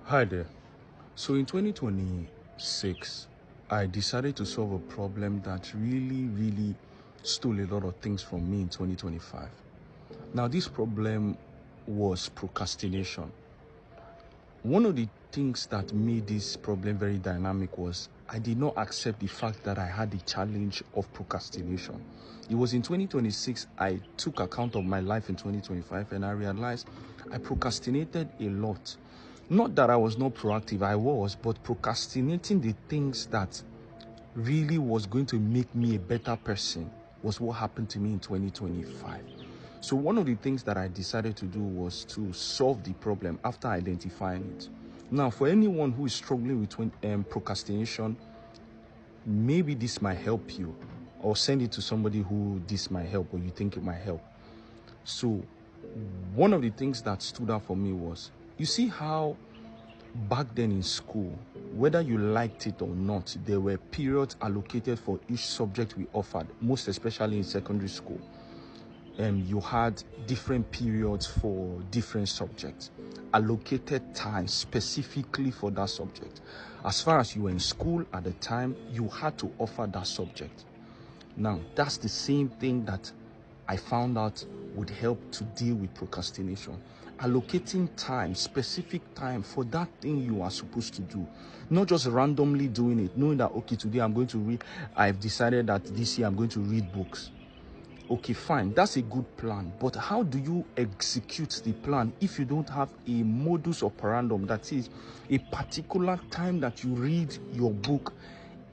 Hi there. So in 2026, I decided to solve a problem that really stole a lot of things from me in 2025. Now, this problem was procrastination. One of the things that made this problem very dynamic was I did not accept the fact that I had the challenge of procrastination. It was in 2026 I took account of my life in 2025 and I realized I procrastinated a lot. Not that I was not proactive, I was, but procrastinating the things that really was going to make me a better person was what happened to me in 2025. So one of the things that I decided to do was to solve the problem after identifying it. Now, for anyone who is struggling with procrastination, maybe this might help you, or send it to somebody who this might help or you think it might help. So one of the things that stood out for me was, you see how back then in school, whether you liked it or not, there were periods allocated for each subject we offered, most especially in secondary school. You had different periods for different subjects, allocated time specifically for that subject. As far as you were in school at the time, you had to offer that subject. Now, that's the same thing that I found out would help to deal with procrastination. Allocating time, specific time for that thing you are supposed to do. Not just randomly doing it, knowing that, okay, today I'm going to read, I've decided that this year I'm going to read books. Okay, fine, that's a good plan. But how do you execute the plan if you don't have a modus operandum, that is a particular time that you read your book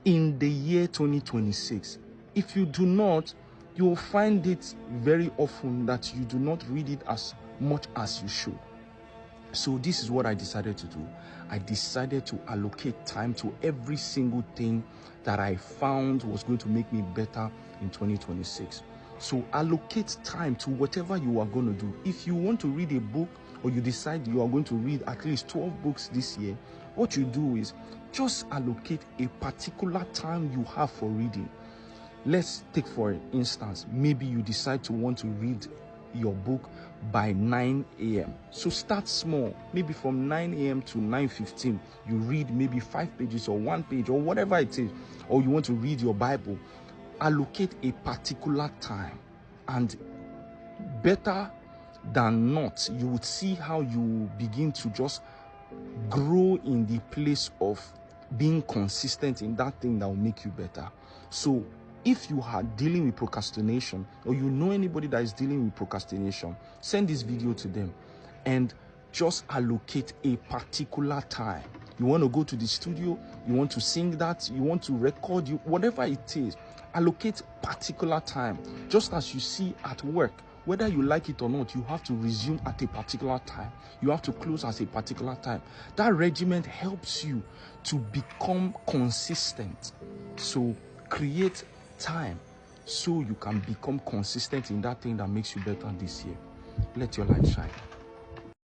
in the year 2026? If you do not, you will find it very often that you do not read it as much as you should. So this is what I decided to do. I decided to allocate time to every single thing that I found was going to make me better in 2026. So allocate time to whatever you are going to do. If you want to read a book, or you decide you are going to read at least 12 books this year, what you do is just allocate a particular time you have for reading. Let's take, for instance, maybe you decide to want to read your book by 9 a.m. So start small. Maybe from 9 a.m. to 9:15, you read maybe 5 pages or 1 page or whatever it is. Or you want to read your Bible. Allocate a particular time, and better than not, you would see how you begin to just grow in the place of being consistent in that thing that will make you better. So if you are dealing with procrastination, or you know anybody that is dealing with procrastination, send this video to them and just allocate a particular time. You want to go to the studio, you want to sing that, you want to record, whatever it is, allocate particular time. Just as you see at work, whether you like it or not, you have to resume at a particular time. You have to close at a particular time. That regiment helps you to become consistent. So create time so you can become consistent in that thing that makes you better this year. Let your light shine.